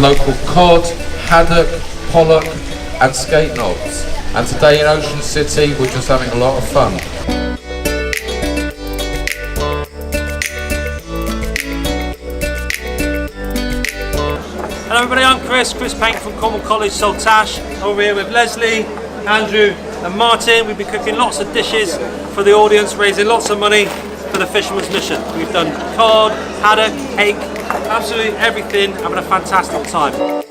local cod, haddock, pollock and skate knobs. And today in Ocean City we're just having a lot of fun. Hello everybody, I'm Chris Payne from Cornwall College, Saltash. Over here with Leslie, Andrew and Martin. We've been cooking lots of dishes for the audience, raising lots of money for the Fisherman's Mission. We've done cod, haddock, hake, absolutely everything, having a fantastic time.